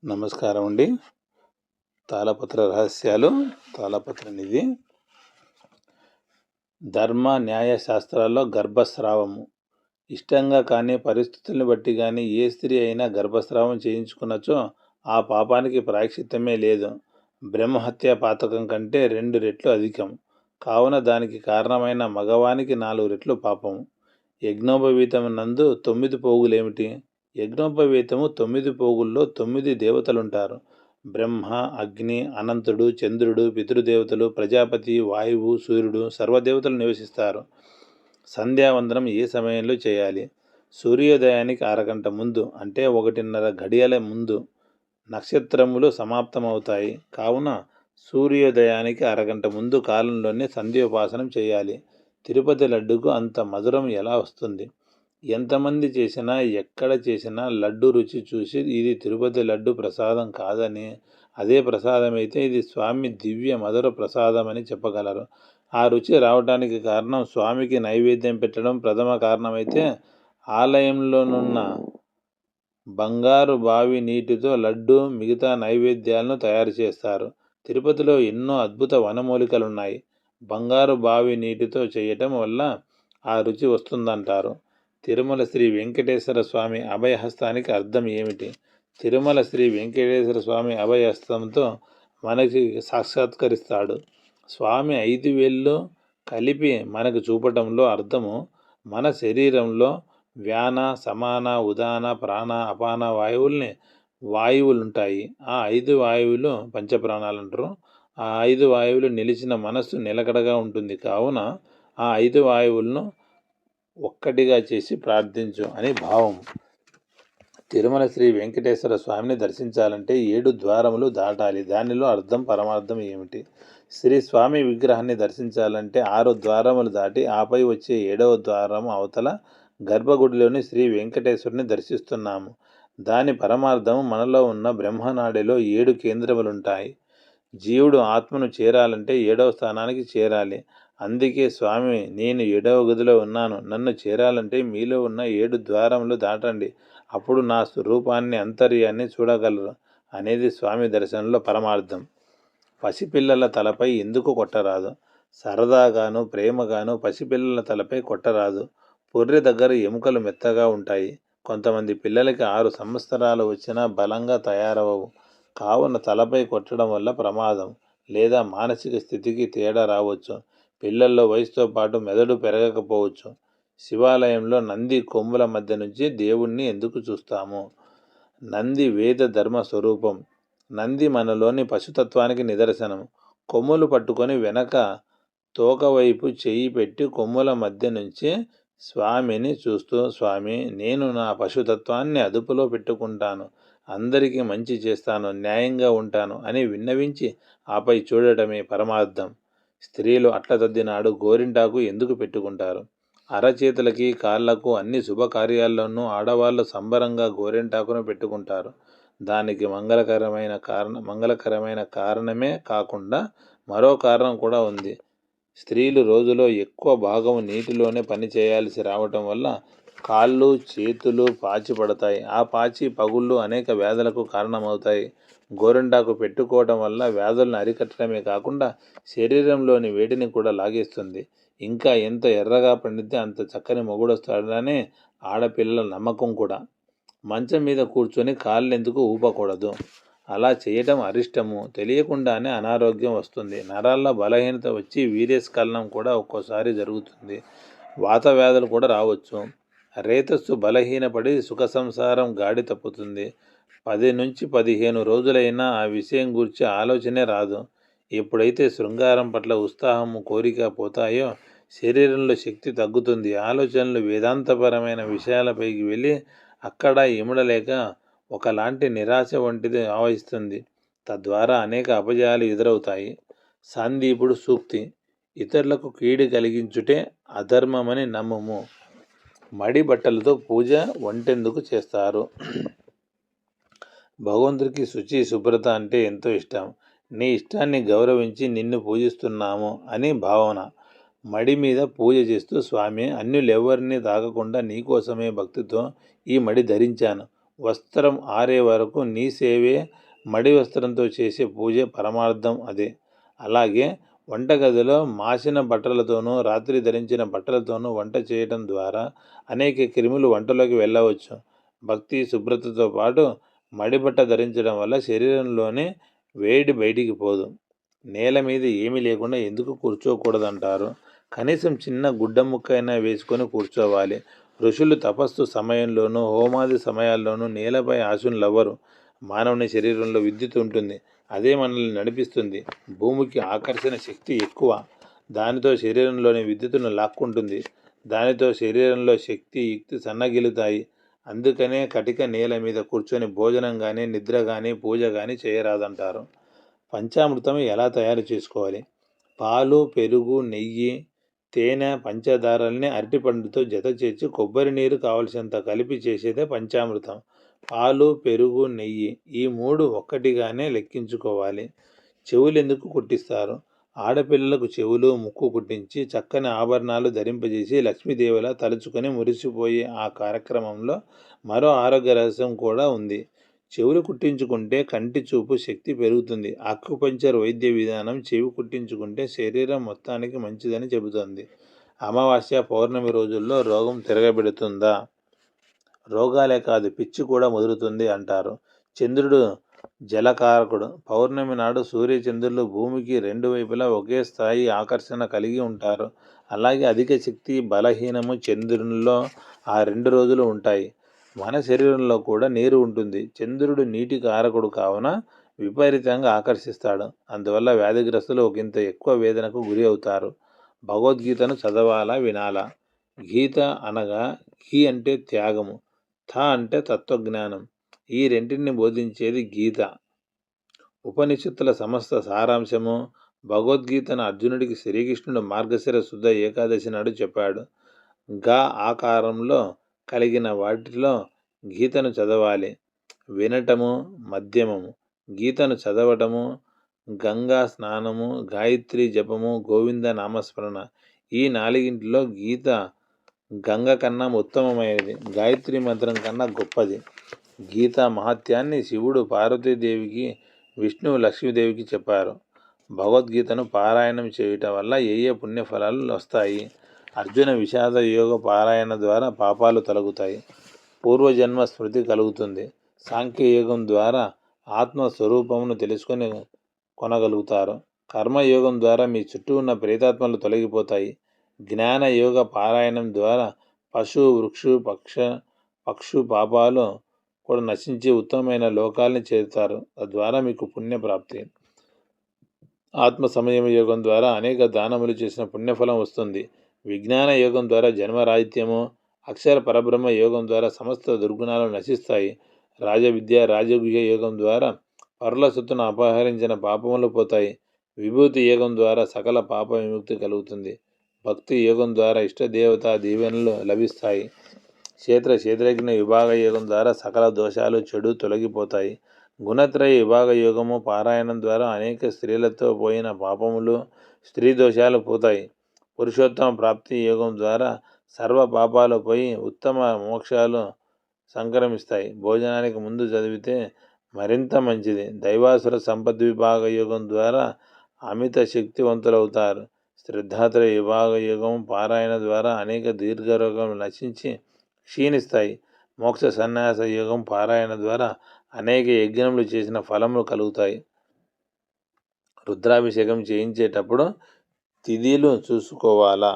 నమస్కారం అండి. తాళపత్ర రహస్యాలు, తాళపత్ర నిధి. ధర్మ న్యాయ శాస్త్రాల్లో గర్భస్రావము ఇష్టంగా కానీ పరిస్థితులను బట్టి కానీ ఏ స్త్రీ అయినా గర్భస్రావం చేయించుకున్నచో ఆ పాపానికి ప్రాయశ్చిత్తమే లేదు. బ్రహ్మహత్య పాతకం కంటే 2 రెట్లు అధికం. కావున దానికి కారణమైన మగవానికి 4 రెట్లు పాపము. యజ్ఞోపవీతం నందు 9 పోగులేమిటి? యజ్ఞోపవీతము 9 పోగుల్లో 9 దేవతలుంటారు. బ్రహ్మ, అగ్ని, అనంతుడు, చంద్రుడు, పితృదేవతలు, ప్రజాపతి, వాయువు, సూర్యుడు సర్వదేవతలు నివసిస్తారు. సంధ్యావందనం ఏ సమయంలో చేయాలి? సూర్యోదయానికి అరగంట ముందు, అంటే 1:30 గడియల ముందు. నక్షత్రములు సమాప్తమవుతాయి కావున సూర్యోదయానికి అరగంట ముందు కాలంలోనే సంధ్యోపాసనం చేయాలి. తిరుపతి లడ్డుకు అంత మధురం ఎలా వస్తుంది? ఎంతమంది చేసినా ఎక్కడ చేసినా లడ్డు రుచి చూసి ఇది తిరుపతి లడ్డు ప్రసాదం కాదని, అదే ప్రసాదమైతే ఇది స్వామి దివ్య మధుర ప్రసాదం అని చెప్పగలరు. ఆ రుచి రావడానికి కారణం స్వామికి నైవేద్యం పెట్టడం ప్రథమ కారణమైతే, ఆలయంలోనున్న బంగారు బావి నీటితో లడ్డు మిగతా నైవేద్యాలను తయారు చేస్తారు. తిరుపతిలో ఎన్నో అద్భుత వనమూలికలున్నాయి. బంగారు బావి నీటితో చేయటం వల్ల ఆ రుచి వస్తుందంటారు. తిరుమల శ్రీ వెంకటేశ్వర స్వామి అభయహస్తానికి అర్థం ఏమిటి? తిరుమల శ్రీ వెంకటేశ్వర స్వామి అభయహస్తంతో మనకి సాక్షాత్కరిస్తాడు. స్వామి 5 వేళ్ళు కలిపి మనకు చూపటంలో అర్థము, మన శరీరంలో వ్యాన, సమాన, ఉదాన, ప్రాణ, అపాన వాయువులుంటాయి. ఆ 5 వాయువులు పంచప్రాణాలు అంటారు. ఆ 5 వాయువులు నిలిచిన మనస్సు నిలకడగా ఉంటుంది. కావున ఆ 5 వాయువులను ఒక్కటిగా చేసి ప్రార్థించు అని భావం. తిరుమల శ్రీ వెంకటేశ్వర స్వామిని దర్శించాలంటే 7 ద్వారములు దాటాలి. దానిలో అర్థం పరమార్థం ఏమిటి? శ్రీ స్వామి విగ్రహాన్ని దర్శించాలంటే 6 ద్వారములు దాటి ఆపై వచ్చే 7వ ద్వారం అవతల గర్భగుడిలోని శ్రీ వెంకటేశ్వరుని దర్శిస్తున్నాము. దాని పరమార్థం మనలో ఉన్న బ్రహ్మనాడిలో 7 కేంద్రములుంటాయి. జీవుడు ఆత్మను చేరాలంటే 7వ స్థానానికి చేరాలి. అందుకే స్వామి, నేను 7వ గదిలో ఉన్నాను, నన్ను చేరాలంటే మీలో ఉన్న 7 ద్వారములు దాటండి, అప్పుడు నా స్వరూపాన్ని, అంతర్యాన్ని చూడగలరు అనేది స్వామి దర్శనంలో పరమార్థం. పసిపిల్లల తలపై ఎందుకు కొట్టరాదు? సరదాగాను ప్రేమగాను పసిపిల్లల తలపై కొట్టరాదు. పుర్రె దగ్గర ఎముకలు మెత్తగా ఉంటాయి. కొంతమంది పిల్లలకి 6 సంవత్సరాలు వచ్చినా బలంగా తయారవవు. కావున తలపై కొట్టడం వల్ల ప్రమాదం లేదా మానసిక స్థితికి తేడా రావచ్చు. పిల్లల్లో వయసుతో పాటు మెదడు పెరగకపోవచ్చు. శివాలయంలో నంది కొమ్ముల మధ్య నుంచి దేవుణ్ణి ఎందుకు చూస్తాము? నంది వేద ధర్మ స్వరూపం. నంది మనలోని పశుతత్వానికి నిదర్శనం. కొమ్ములు పట్టుకొని వెనక తోక వైపు చెయ్యి పెట్టి కొమ్ముల మధ్య నుంచి స్వామిని చూస్తూ, స్వామి, నేను నా పశుతత్వాన్ని అదుపులో పెట్టుకుంటాను, అందరికీ మంచి చేస్తాను, న్యాయంగా ఉంటాను అని విన్నవించి ఆపై చూడటమే పరమార్థం. స్త్రీలు అట్లతద్దినాడు గోరింటాకు ఎందుకు పెట్టుకుంటారు? అరచేతులకి, కాళ్లకు అన్ని శుభకార్యాల్లోనూ ఆడవాళ్ళు సంబరంగా గోరింటాకును పెట్టుకుంటారు. దానికి మంగళకరమైన కారణమే కాకుండా మరో కారణం కూడా ఉంది. స్త్రీలు రోజులో ఎక్కువ భాగం నీటిలోనే పని చేయాల్సి రావటం వల్ల కాళ్ళు, చేతులు పాచి పడతాయి. ఆ పాచి, పగుళ్ళు అనేక వ్యాధులకు కారణమవుతాయి. గోరింటాకు పెట్టుకోవటం వల్ల వ్యాధులను అరికట్టడమే కాకుండా శరీరంలోని వేడిని కూడా లాగేస్తుంది. ఇంకా ఎంత ఎర్రగా పండితే అంత చక్కని మొగుడొస్తాడనే ఆడపిల్లల నమ్మకం కూడా. మంచం మీద కూర్చొని కాళ్ళెందుకు ఊపకూడదు? అలా చేయటం అరిష్టము. తెలియకుండానే అనారోగ్యం వస్తుంది. నరాల్లో బలహీనత వచ్చి వీర్యస్ఖలనం కూడా ఒక్కోసారి జరుగుతుంది. వాత వ్యాధులు కూడా రావచ్చు. రేతస్సు బలహీనపడి సుఖ సంసారం గాడి తప్పుతుంది. 10 నుంచి 15 రోజులైనా ఆ విషయం గురించి ఆలోచనే రాదు. ఎప్పుడైతే శృంగారం పట్ల ఉత్సాహము, కోరిక పోతాయో శరీరంలో శక్తి తగ్గుతుంది. ఆలోచనలు వేదాంతపరమైన విషయాలపైకి వెళ్ళి అక్కడ ఇమడలేక ఒకలాంటి నిరాశ వంటిది ఆవహిస్తుంది. తద్వారా అనేక అపజయాలు ఎదురవుతాయి. సందీపుడు సూక్తి. ఇతరులకు కీడు కలిగించుటే అధర్మమని నమ్ముము. మడి బట్టలతో పూజ వంటెందుకు చేస్తారు? భగవంతుడికి శుచి, శుభ్రత అంటే ఎంతో ఇష్టం. నీ ఇష్టాన్ని గౌరవించి నిన్ను పూజిస్తున్నాము అని భావన. మడి మీద పూజ చేస్తూ, స్వామి, అన్యులెవ్వరినీ తాకకుండా నీకోసమే భక్తితో ఈ మడి ధరించాను, వస్త్రం ఆరే వరకు నీ సేవే మడి వస్త్రంతో చేసే పూజ పరమార్థం అదే. అలాగే వంటగదిలో మాసిన బట్టలతోనూ రాత్రి ధరించిన బట్టలతోనూ వంట చేయటం ద్వారా అనేక క్రిములు వంటలోకి వెళ్ళవచ్చు. భక్తి శుభ్రతతో పాటు మడిబట్ట ధరించడం వల్ల శరీరంలోనే వేడి బయటికి పోదు. నేల మీద ఏమీ లేకుండా ఎందుకు కూర్చోకూడదంటారు? కనీసం చిన్న గుడ్డ ముక్క అయినా వేసుకొని కూర్చోవాలి. ఋషులు తపస్సు సమయంలోనూ హోమాది సమయాల్లోనూ నేలపై ఆసీనులవ్వరు. మానవుని శరీరంలో విద్యుత్ ఉంటుంది. అదే మనల్ని నడిపిస్తుంది. భూమికి ఆకర్షణ శక్తి ఎక్కువ. దానితో శరీరంలోని విద్యుత్తును లాక్కుంటుంది. దానితో శరీరంలో శక్తి యుక్తి సన్నగిలుతాయి. అందుకనే కటిక నేల మీద కూర్చొని భోజనం కానీ నిద్ర కానీ పూజ కానీ చేయరాదంటారు. పంచామృతం ఎలా తయారు చేసుకోవాలి? పాలు, పెరుగు, నెయ్యి, తేనె, పంచదారల్ని అరటిపండుతో జత చేర్చి కొబ్బరి నీరు కావలసినంత కలిపి చేసేదే పంచామృతం. పాలు, పెరుగు, నెయ్యి ఈ మూడు ఒక్కటిగానే లెక్కించుకోవాలి. చెవులు ఎందుకు కుట్టిస్తారు? ఆడపిల్లలకు చెవులు, ముక్కు కుట్టించి చక్కని ఆభరణాలు ధరింపజేసి లక్ష్మీదేవిలా తలుచుకొని మురిసిపోయే ఆ కార్యక్రమంలో మరో ఆరోగ్య రహస్యం కూడా ఉంది. చెవులు కుట్టించుకుంటే కంటి చూపు శక్తి పెరుగుతుంది. ఆక్యుపంక్చర్ వైద్య విధానం చెవి కుట్టించుకుంటే శరీరం మొత్తానికి మంచిదని చెబుతుంది. అమావాస్య, పౌర్ణమి రోజుల్లో రోగం తిరగబెడుతుందా? రోగాలే కాదు పిచ్చి కూడా ముదురుతుంది అంటారు. చంద్రుడు జలకారకుడు. పౌర్ణమి నాడు సూర్యచంద్రులు భూమికి రెండు వైపులా ఒకే స్థాయి ఆకర్షణ కలిగి ఉంటారు. అలాగే అధిక శక్తి, బలహీనము చంద్రునిలో ఆ 2 రోజులు ఉంటాయి. మన శరీరంలో కూడా నీరు ఉంటుంది. చంద్రుడు నీటి కారకుడు కావున విపరీతంగా ఆకర్షిస్తాడు. అందువల్ల వ్యాధిగ్రస్తులు ఒకంత ఎక్కువ వేదనకు గురి అవుతారు. భగవద్గీతను చదవాలా, వినాలా? గీత అనగా ఘీ అంటే త్యాగము, థ అంటే తత్వజ్ఞానం. ఈ రెంటిని బోధించేది గీత. ఉపనిషత్తుల సమస్త సారాంశము. భగవద్గీతను అర్జునుడికి శ్రీకృష్ణుడు మార్గశిర శుద్ధ ఏకాదశి నాడు చెప్పాడు. గా ఆకారంలో కలిగిన వాటిలో గీతను చదవాలి. వినటము మధ్యమము. గీతను చదవటము గంగా స్నానము, గాయత్రి జపము, గోవింద నామస్మరణ. ఈ 4గింటిలో గీత గంగ కన్నా ఉత్తమమైనది. గాయత్రి మంత్రం కన్నా గొప్పది. గీతా మహత్యాన్ని శివుడు పార్వతీదేవికి, విష్ణువు లక్ష్మీదేవికి చెప్పారు. భగవద్గీతను పారాయణం చేయటం వల్ల ఏ పుణ్యఫలాలు వస్తాయి? అర్జున విషాద యోగ పారాయణ ద్వారా పాపాలు తొలగుతాయి. పూర్వజన్మ స్మృతి కలుగుతుంది. సాంఖ్యయోగం ద్వారా ఆత్మస్వరూపమును తెలుసుకొని కొనగలుగుతారు. కర్మయోగం ద్వారా మీ చుట్టూ ఉన్న ప్రేతాత్మలు తొలగిపోతాయి. జ్ఞానయోగ పారాయణం ద్వారా పశు, వృక్షు, పక్షు పాపాలు కూడా నశించి ఉత్తమమైన లోకాల్ని చేరుతారు. తద్వారా మీకు పుణ్యప్రాప్తి. ఆత్మ సంయమ యోగం ద్వారా అనేక దానములు చేసిన పుణ్యఫలం వస్తుంది. విజ్ఞాన యోగం ద్వారా జన్మరాహిత్యము, అక్షర పరబ్రహ్మ యోగం ద్వారా సమస్త దుర్గుణాలు నశిస్తాయి. రాజవిద్య, రాజగుహ్య యోగం ద్వారా పరుల సొత్తును అపహరించిన పాపములు పోతాయి. విభూతి యోగం ద్వారా సకల పాప విముక్తి కలుగుతుంది. భక్తి యోగం ద్వారా ఇష్టదేవతా దీవెనలు లభిస్తాయి. క్షేత్రజ్ఞ విభాగ యోగం ద్వారా సకల దోషాలు చెడు తొలగిపోతాయి. గుణత్రయ విభాగ యోగము పారాయణం ద్వారా అనేక స్త్రీలతో పోయిన పాపములు, స్త్రీ దోషాలు పోతాయి. పురుషోత్తమ ప్రాప్తి యోగం ద్వారా సర్వ పాపాలు పోయి ఉత్తమ మోక్షాలు సంక్రమిస్తాయి. భోజనానికి ముందు చదివితే మరింత మంచిది. దైవాసుర సంపద్విభాగ యోగం ద్వారా అమిత శక్తివంతులవుతారు. శ్రద్ధాత్రయ విభాగ యోగం పారాయణ ద్వారా అనేక దీర్ఘరోగములు నశించి క్షీణిస్తాయి. మోక్ష సన్యాస యోగం పారాయణ ద్వారా అనేక యజ్ఞములు చేసిన ఫలములు కలుగుతాయి. రుద్రాభిషేకం చేయించేటప్పుడు తిథిలు చూసుకోవాలా?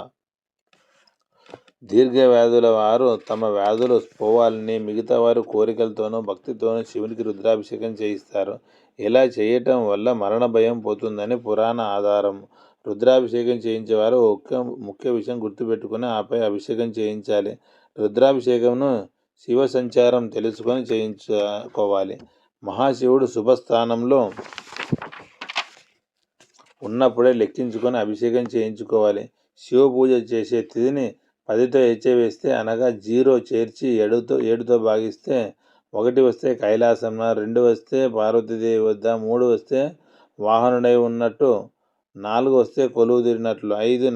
దీర్ఘ వ్యాధుల వారు తమ వ్యాధులు పోవాలని మిగతా వారు కోరికలతోనూ భక్తితోనూ శివునికి రుద్రాభిషేకం చేయిస్తారు. ఇలా చేయటం వల్ల మరణ భయం పోతుందని పురాణ ఆధారం. రుద్రాభిషేకం చేయించేవారు ఒక ముఖ్య విషయం గుర్తుపెట్టుకుని ఆపై అభిషేకం చేయించాలి. రుద్రాభిషేకంను శివ సంచారం తెలుసుకొని చేయించుకోవాలి. మహాశివుడు శుభస్థానంలో ఉన్నప్పుడే లెక్కించుకొని అభిషేకం చేయించుకోవాలి. శివ పూజ చేసే తిథిని 10తో హెచ్చవేస్తే అనగా 0 చేర్చి 7తో భాగిస్తే 1 వస్తే కైలాసంన, 2 వస్తే పార్వతీదేవి వద్ద, 3 వస్తే వాహనుడై ఉన్నట్టు, 4 వస్తే కొలువు తీరినట్లు, 5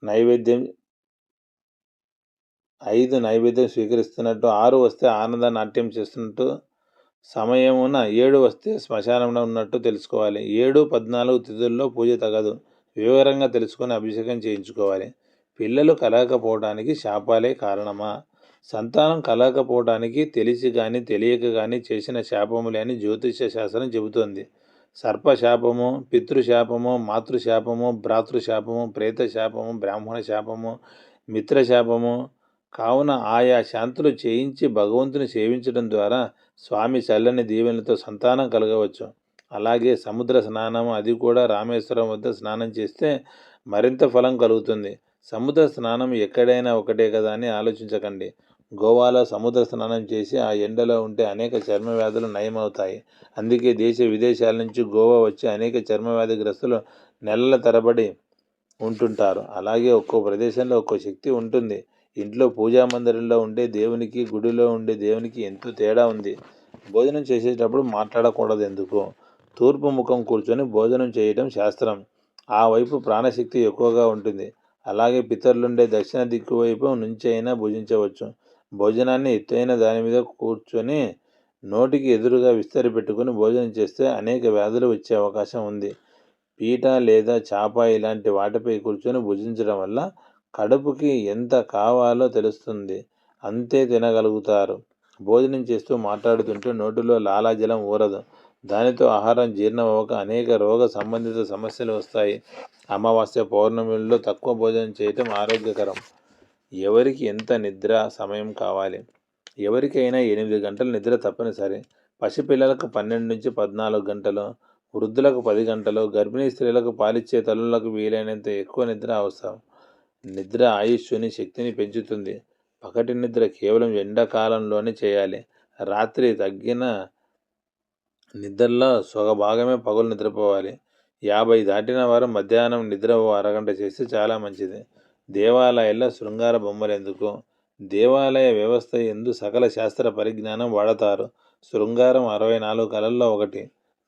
నైవేద్యం 5 నైవేద్యం స్వీకరిస్తున్నట్టు, 6 వస్తే ఆనంద నాట్యం చేస్తున్నట్టు, సమయమున 7 వస్తే శ్మశానంలో ఉన్నట్టు తెలుసుకోవాలి. 7, 14 తిథుల్లో పూజ తగదు. వివరంగా తెలుసుకొని అభిషేకం చేయించుకోవాలి. పిల్లలు కలగకపోవడానికి శాపాలే కారణమా? సంతానం కలగకపోవడానికి తెలిసి కానీ తెలియక కానీ చేసిన శాపములే అని జ్యోతిష్య శాస్త్రం చెబుతోంది. సర్పశాపము, పితృశాపము, మాతృశాపము, భ్రాతృశాపము, ప్రేత శాపము, బ్రాహ్మణ శాపము, మిత్రశాపము. కావున ఆయా శాంతులు చేయించి భగవంతుని సేవించడం ద్వారా స్వామి చల్లని దీవెనలతో సంతానం కలగవచ్చు. అలాగే సముద్ర స్నానం, అది కూడా రామేశ్వరం వద్ద స్నానం చేస్తే మరింత ఫలం కలుగుతుంది. సముద్ర స్నానం ఎక్కడైనా ఒకటే కదా అని ఆలోచించకండి. గోవాలో సముద్ర స్నానం చేసి ఆ ఎండలో ఉంటే అనేక చర్మ వ్యాధులు నయమవుతాయి. అందుకే దేశ విదేశాల నుంచి గోవా వచ్చి అనేక చర్మ వ్యాధిగ్రస్తులు నెలల తరబడి ఉంటుంటారు. అలాగే ఒక్కో ప్రదేశంలో ఒక్కో శక్తి ఉంటుంది. ఇంట్లో పూజా మందిరంలో ఉండే దేవునికి, గుడిలో ఉండే దేవునికి ఎంతో తేడా ఉంది. భోజనం చేసేటప్పుడు మాట్లాడకూడదు ఎందుకు? తూర్పు ముఖం కూర్చొని భోజనం చేయటం శాస్త్రం. ఆ వైపు ప్రాణశక్తి ఎక్కువగా ఉంటుంది. అలాగే పితరులుండే దక్షిణ దిక్కు వైపు నుంచి అయినా భుజించవచ్చు. భోజనాన్ని ఎత్తైన దాని మీద కూర్చొని నోటికి ఎదురుగా విస్తరి పెట్టుకుని భోజనం చేస్తే అనేక వ్యాధులు వచ్చే అవకాశం ఉంది. పీట లేదా చాప ఇలాంటి వాటిపై కూర్చొని భుజించడం వల్ల కడుపుకి ఎంత కావాలో తెలుస్తుంది, అంతే తినగలుగుతారు. భోజనం చేస్తూ మాట్లాడుతుంటే నోటిలో లాలాజలం ఊరదు. దానితో ఆహారం జీర్ణం అవ్వక అనేక రోగ సంబంధిత సమస్యలు వస్తాయి. అమావాస్య, పౌర్ణమిలో తక్కువ భోజనం చేయటం ఆరోగ్యకరం. ఎవరికి ఎంత నిద్ర సమయం కావాలి? ఎవరికైనా 8 గంటల నిద్ర తప్పనిసరి. పసిపిల్లలకు 12 నుంచి 14 గంటలు, వృద్ధులకు 10 గంటలు, గర్భిణీ స్త్రీలకు, పాలిచ్చే తల్లులకు వీలైనంత ఎక్కువ నిద్ర అవసరం. నిద్ర ఆయుష్ని, శక్తిని పెంచుతుంది. పగటి నిద్ర కేవలం ఎండాకాలంలోనే చేయాలి. రాత్రి తగ్గిన నిద్రలో సగ భాగమే పగలు నిద్రపోవాలి. 50 దాటిన వారు మధ్యాహ్నం నిద్ర ఓ అరగంట చేస్తే చాలా మంచిది. దేవాలయాల్లో శృంగార బొమ్మలు ఎందుకు? దేవాలయ వ్యవస్థ ఎందు సకల శాస్త్ర పరిజ్ఞానం వాడతారు. శృంగారం 64 కళల్లో ఒకటి.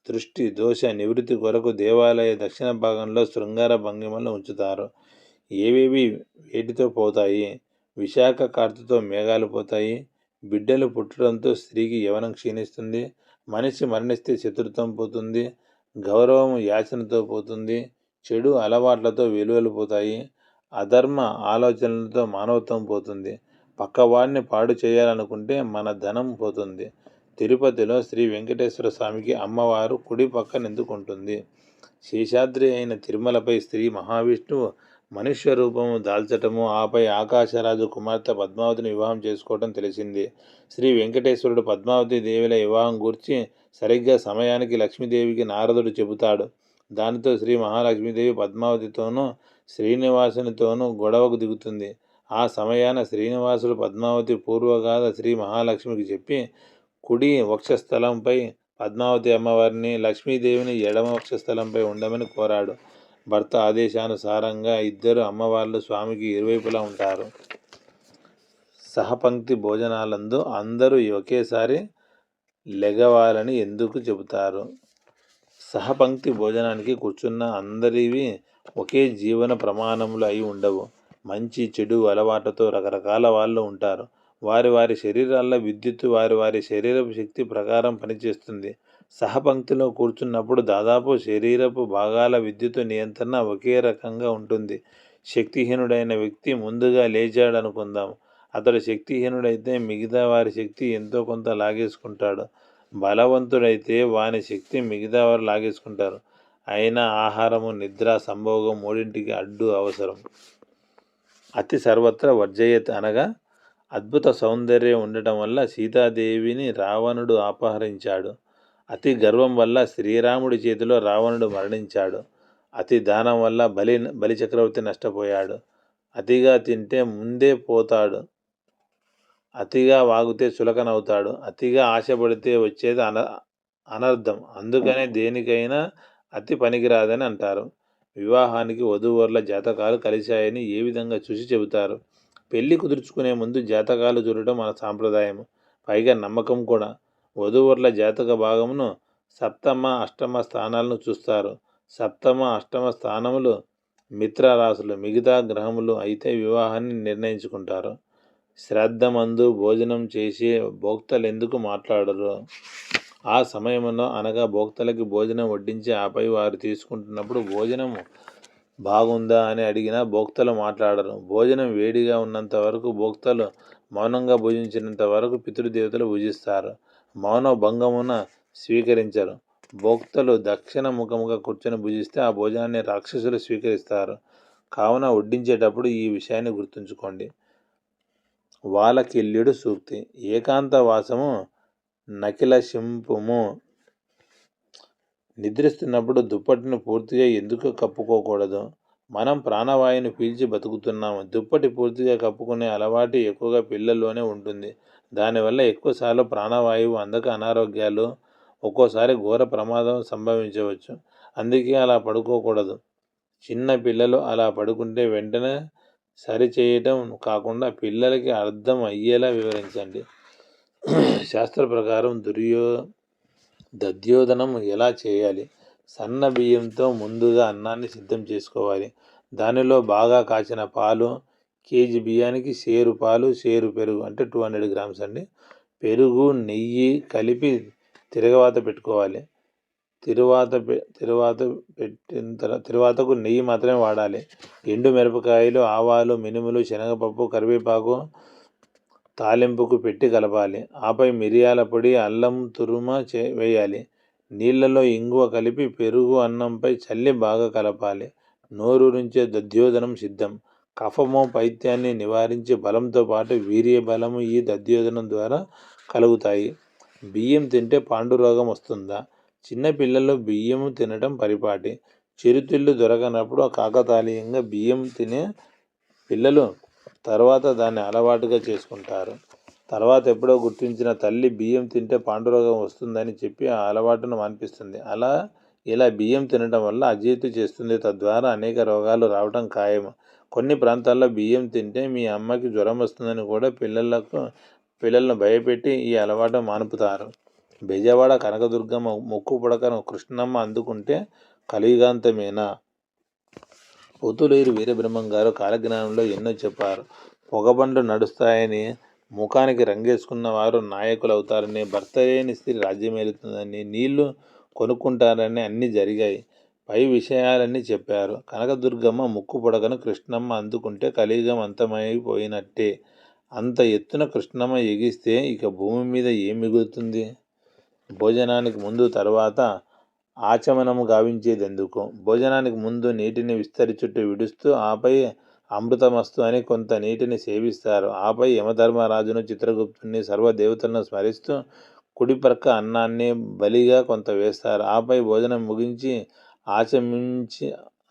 దృష్టి దోష నివృత్తి కొరకు దేవాలయ దక్షిణ భాగంలో శృంగార భంగిమలను ఉంచుతారు. ఏవేవి వేటితో పోతాయి? విశాఖ కార్తెతో మేఘాలు పోతాయి. బిడ్డలు పుట్టడంతో స్త్రీకి యవ్వనం క్షీణిస్తుంది. మనిషి మరణిస్తే శత్రుత్వం పోతుంది. గౌరవం యాచనతో పోతుంది. చెడు అలవాట్లతో విలువలు పోతాయి. అధర్మ ఆలోచనలతో మానవత్వం పోతుంది. పక్కవాడిని పాడు చేయాలనుకుంటే మన ధనం పోతుంది. తిరుపతిలో శ్రీ వెంకటేశ్వర స్వామికి అమ్మవారు కుడి పక్కన ఎందుకుంటుంది? శేషాద్రి అయిన తిరుమలపై శ్రీ మహావిష్ణువు మనుష్య రూపము దాల్చటము, ఆపై ఆకాశరాజు కుమార్తె పద్మావతిని వివాహం చేసుకోవటం తెలిసింది. శ్రీ వెంకటేశ్వరుడు పద్మావతి దేవిల వివాహం గూర్చి సరిగ్గా సమయానికి లక్ష్మీదేవికి నారదుడు చెబుతాడు. దానితో శ్రీ మహాలక్ష్మీదేవి పద్మావతితోనూ శ్రీనివాసునితోనూ గొడవకు దిగుతుంది. ఆ సమయాన శ్రీనివాసుడు పద్మావతి పూర్వగాథ శ్రీ మహాలక్ష్మికి చెప్పి కుడి వక్షస్థలంపై పద్మావతి అమ్మవారిని, లక్ష్మీదేవిని ఎడమ వక్షస్థలంపై ఉండమని కోరాడు. భర్త ఆదేశానుసారంగా ఇద్దరు అమ్మవార్లు స్వామికి ఇరువైపులా ఉంటారు. సహపంక్తి భోజనాలందు అందరూ ఒకేసారి లెగవాలని ఎందుకు చెబుతారు? సహపంక్తి భోజనానికి కూర్చున్న అందరివి ఒకే జీవన ప్రమాణములు అయి ఉండవు. మంచి చెడు అలవాట్లతో రకరకాల వాళ్ళు ఉంటారు. వారి వారి శరీరాల్లో విద్యుత్తు వారి వారి శరీరపు శక్తి ప్రకారం పనిచేస్తుంది. సహపంక్తిలో కూర్చున్నప్పుడు దాదాపు శరీరపు భాగాల విద్యుత్ నియంత్రణ ఒకే రకంగా ఉంటుంది. శక్తిహీనుడైన వ్యక్తి ముందుగా లేచాడనుకుందాం. అతడు శక్తిహీనుడైతే మిగతా వారి శక్తి ఎంతో కొంత లాగేసుకుంటాడు. బలవంతుడైతే వాని శక్తి మిగతా వారు లాగేసుకుంటారు. అయినా ఆహారము, నిద్ర, సంభోగం మూడింటికి అడ్డు అవసరం. అతి సర్వత్ర వర్జయత్ అనగా అద్భుత సౌందర్యం ఉండటం వల్ల సీతాదేవిని రావణుడు అపహరించాడు. అతి గర్వం వల్ల శ్రీరాముడి చేతిలో రావణుడు మరణించాడు. అతి దానం వల్ల బలి చక్రవర్తి నష్టపోయాడు. అతిగా తింటే ముందే పోతాడు. అతిగా వాగితే చులకనవుతాడు. అతిగా ఆశపడితే వచ్చేది అనర్థం. అందుకనే దేనికైనా అతి పనికిరాదని అంటారు. వివాహానికి వధూవరుల జాతకాలు కలిశాయని ఏ విధంగా చూసి చెబుతారు? పెళ్లి కుదుర్చుకునే ముందు జాతకాలు చూడటం మన సాంప్రదాయం, పైగా నమ్మకం కూడా. వధూవరుల జాతక భాగమును సప్తమ, అష్టమ స్థానాలను చూస్తారు. సప్తమ, అష్టమ స్థానములు మిత్ర రాశులు, మిగతా గ్రహములు అయితే వివాహాన్ని నిర్ణయించుకుంటారు. శ్రాద్ధమందు భోజనం చేసి భోక్తలెందుకు మాట్లాడరు? ఆ సమయంలో అనగా భోక్తలకి భోజనం వడ్డించి ఆపై వారు తీసుకుంటున్నప్పుడు భోజనం బాగుందా అని అడిగినా భోక్తలు మాట్లాడరు. భోజనం వేడిగా ఉన్నంత వరకు భోక్తలు మౌనంగా భుజించినంత వరకు పితృదేవతలు భుజిస్తారు. మౌన భంగమున స్వీకరించరు. భోక్తలు దక్షిణ ముఖముగా కూర్చొని భుజిస్తే ఆ భోజనాన్ని రాక్షసులు స్వీకరిస్తారు. కావున వడ్డించేటప్పుడు ఈ విషయాన్ని గుర్తుంచుకోండి. వాలకిల్యుడు సూక్తి. ఏకాంతవాసము నకిల శింపుము. నిద్రిస్తున్నప్పుడు దుప్పటిని పూర్తిగా ఎందుకు కప్పుకోకూడదు? మనం ప్రాణవాయువుని పీల్చి బతుకుతున్నాము. దుప్పటి పూర్తిగా కప్పుకునే అలవాటు ఎక్కువగా పిల్లల్లోనే ఉంటుంది. దానివల్ల ఎక్కువసార్లు ప్రాణవాయువు అందక అనారోగ్యాలు, ఒక్కోసారి ఘోర ప్రమాదం సంభవించవచ్చు. అందుకే అలా పడుకోకూడదు. చిన్న పిల్లలు అలా పడుకుంటే వెంటనే సరిచేయటం కాకుండా పిల్లలకి అర్థం అయ్యేలా వివరించండి. శాస్త్ర ప్రకారం దధ్యోదనం ఎలా చేయాలి? సన్న బియ్యంతో ముందుగా అన్నాన్ని సిద్ధం చేసుకోవాలి. దానిలో బాగా కాచిన పాలు, కేజీ బియ్యానికి షేరు పాలు, షేరు పెరుగు అంటే 200 గ్రామ్స్ అండి. పెరుగు, నెయ్యి కలిపి తిరగవాత పెట్టుకోవాలి. తిరువాతకు నెయ్యి మాత్రమే వాడాలి. ఎండు మిరపకాయలు, ఆవాలు, మినుములు, శనగపప్పు, కరివేపాకు తాలింపుకు పెట్టి కలపాలి. ఆపై మిరియాల పొడి, అల్లం తురుమ వేయాలి. నీళ్లలో ఇంగువ కలిపి పెరుగు అన్నంపై చల్లి బాగా కలపాలి. నోరూరించే దధ్యోదనం సిద్ధం. కఫము, పైత్యాన్ని నివారించి బలంతో పాటు వీర్య బలము ఈ దధ్యోదనం ద్వారా కలుగుతాయి. బియ్యం తింటే పాండురోగం వస్తుందా? చిన్న పిల్లల్లో బియ్యం తినటం పరిపాటి. చిరుతిళ్ళు దొరకనప్పుడు కాకతాళీయంగా బియ్యం తినే పిల్లలు తర్వాత దాన్ని అలవాటుగా చేసుకుంటారు. తర్వాత ఎప్పుడో గుర్తించిన తల్లి బియ్యం తింటే పాండురోగం వస్తుందని చెప్పి ఆ అలవాటును మాన్పిస్తుంది. ఇలా బియ్యం తినడం వల్ల అజీర్తి చేస్తుంది. తద్వారా అనేక రోగాలు రావడం ఖాయం. కొన్ని ప్రాంతాల్లో బియ్యం తింటే మీ అమ్మకి జ్వరం వస్తుందని కూడా పిల్లలను భయపెట్టి ఈ అలవాటు మానుపుతారు. బెజవాడ కనకదుర్గమ్మ ముక్కు పుడకను కృష్ణమ్మ అందుకుంటే కలియుగాంతమేనా? పోతులేరు వీరబ్రహ్మం గారు కాలజ్ఞానంలో ఎన్నో చెప్పారు. పొగబండ్లు నడుస్తాయని, ముఖానికి రంగేసుకున్న వారు నాయకులు అవుతారని, భర్త లేని స్త్రీ రాజ్యమేలుతుందని, నీళ్లు కొనుక్కుంటారని అన్నీ జరిగాయి. పై విషయాలన్నీ చెప్పారు. కనకదుర్గమ్మ ముక్కు పొడకను కృష్ణమ్మ అందుకుంటే కలియుగం అంతమైపోయినట్టే. అంత ఎత్తున కృష్ణమ్మ ఎగిస్తే ఇక భూమి మీద ఏం మిగులుతుంది? భోజనానికి ముందు తర్వాత ఆచమనము గావించేదెందుకు? భోజనానికి ముందు నీటిని విస్తరి చుట్టూ విడుస్తూ ఆపై అమృతమస్తు అని కొంత నీటిని సేవిస్తారు. ఆపై యమధర్మరాజును, చిత్రగుప్తుని, సర్వదేవతలను స్మరిస్తూ కుడిప్రక్క అన్నాన్ని బలిగా కొంత వేస్తారు. ఆపై భోజనం ముగించి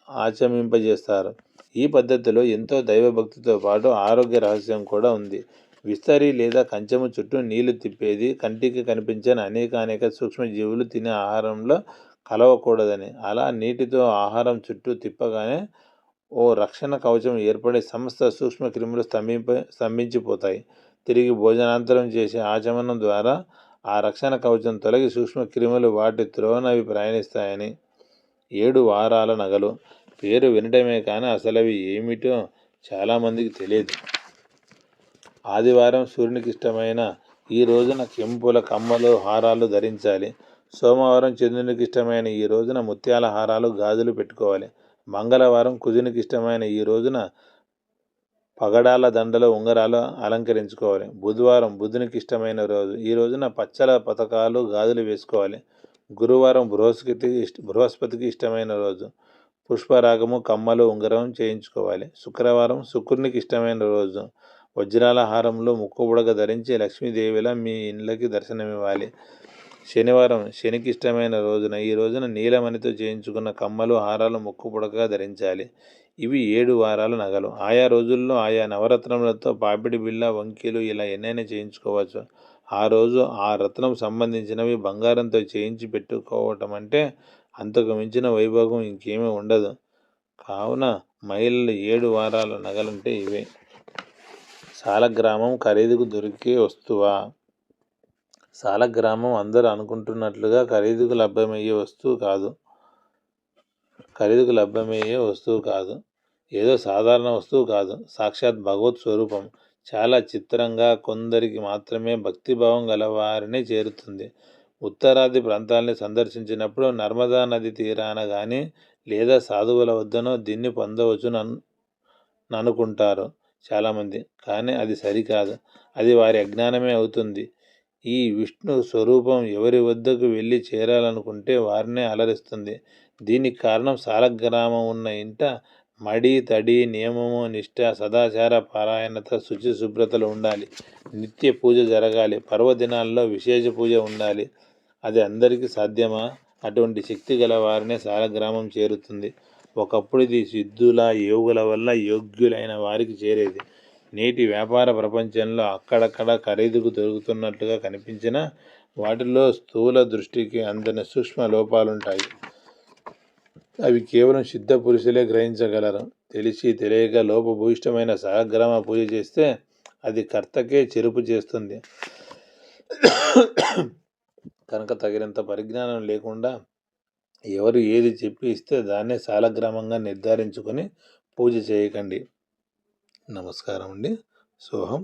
ఆచమింపజేస్తారు. ఈ పద్ధతిలో ఎంతో దైవభక్తితో పాటు ఆరోగ్య రహస్యం కూడా ఉంది. విస్తరి లేదా కంచము చుట్టూ నీళ్లు తిప్పేది కంటికి కనిపించని అనేక సూక్ష్మజీవులు తినే ఆహారంలో కలవకూడదని. అలా నీటితో ఆహారం చుట్టూ తిప్పగానే ఓ రక్షణ కవచం ఏర్పడి సమస్త సూక్ష్మ క్రిములు స్తంభించిపోతాయి. తిరిగి భోజనాంతరం చేసే ఆచమనం ద్వారా ఆ రక్షణ కవచం తొలగి సూక్ష్మ క్రిములు వాటి త్రోవన అవి ప్రయాణిస్తాయని. 7 వారాల నగలు. పేరు వినటమే కానీ అసలవి ఏమిటో చాలామందికి తెలియదు. ఆదివారం సూర్యునికి ఇష్టమైన ఈ రోజున కెంపుల కమ్మలు, హారాలు ధరించాలి. సోమవారం చంద్రునికి ఇష్టమైన ఈ రోజున ముత్యాల హారాలు, గాజులు పెట్టుకోవాలి. మంగళవారం కుజునికి ఇష్టమైన ఈ రోజున పగడాల దండలు, ఉంగరాలు అలంకరించుకోవాలి. బుధవారం బుధునికి ఇష్టమైన రోజు. ఈ రోజున పచ్చల పతకాలు, గాజులు వేసుకోవాలి. గురువారం బృహస్పతికి ఇష్టమైన రోజు. పుష్పరాగము, కమ్మలు, ఉంగరం చేయించుకోవాలి. శుక్రవారం శుక్రునికి ఇష్టమైన రోజు. వజ్రాల హారంలో ముక్కుపుడక ధరించి లక్ష్మీదేవిలా మీ ఇండ్లకి దర్శనమివ్వాలి. శనివారం శనికి ఇష్టమైన రోజున. ఈ రోజున నీలమణితో చేయించుకున్న కమ్మలు, హారాలు ముక్కుపుడకగా ధరించాలి. ఇవి 7 వారాల నగలు. ఆయా రోజుల్లో ఆయా నవరత్నములతో పాపిడి బిళ్ళ, వంకీలు ఇలా ఎన్నైనా చేయించుకోవచ్చు. ఆ రోజు ఆ రత్నం సంబంధించినవి బంగారంతో చేయించి పెట్టుకోవటం అంటే అంతకు మించిన వైభోగం ఇంకేమీ ఉండదు. కావున మహిళలు 7 వారాల నగలంటే ఇవే. సాలగ్రామం ఖరీదుకు దొరికే వస్తువా? సాలగ్రామం అందరూ అనుకుంటున్నట్లుగా ఖరీదుకు లభ్యమయ్యే వస్తువు కాదు. ఏదో సాధారణ వస్తువు కాదు. సాక్షాత్ భగవత్ స్వరూపం. చాలా చిత్రంగా కొందరికి మాత్రమే భక్తిభావం గలవారినే చేరుతుంది. ఉత్తరాది ప్రాంతాల్ని సందర్శించినప్పుడు నర్మదా నది తీరాన కానీ లేదా సాధువుల వద్దనో దీన్ని పొందవచ్చును అనుకుంటారు చాలామంది. కానీ అది సరికాదు. అది వారి అజ్ఞానమే అవుతుంది. ఈ విష్ణు స్వరూపం ఎవరి వద్దకు వెళ్ళి చేరాలనుకుంటే వారినే అలరిస్తుంది. దీనికి కారణం సాలగ్రామం ఉన్న ఇంట మడి, తడి, నియమము, నిష్ఠ, సదాచార పారాయణత, శుచి శుభ్రతలు ఉండాలి. నిత్య పూజ జరగాలి. పర్వదినాల్లో విశేష పూజ ఉండాలి. అది అందరికీ సాధ్యమా? అటువంటి శక్తి గల వారినే సాలగ్రామం చేరుతుంది. ఒకప్పుడు ఇది సిద్ధుల, యోగుల వల్ల యోగ్యులైన వారికి చేరేది. నేటి వ్యాపార ప్రపంచంలో అక్కడక్కడ ఖరీదుకు దొరుకుతున్నట్లుగా కనిపించినా వాటిలో స్థూల దృష్టికి అందని సూక్ష్మ లోపాలుంటాయి. అవి కేవలం సిద్ధ పురుషులే గ్రహించగలరు. తెలిసి తెలియక లోపభూయిష్టమైన సాలగ్రామ పూజ చేస్తే అది కర్తకే చెరుపు చేస్తుంది. కనుక తగినంత పరిజ్ఞానం లేకుండా ఎవరు ఏది చెప్పి ఇస్తే దాన్నే సాలగ్రామంగా నిర్ధారించుకొని పూజ చేయకండి. నమస్కారం అండి. సోహం.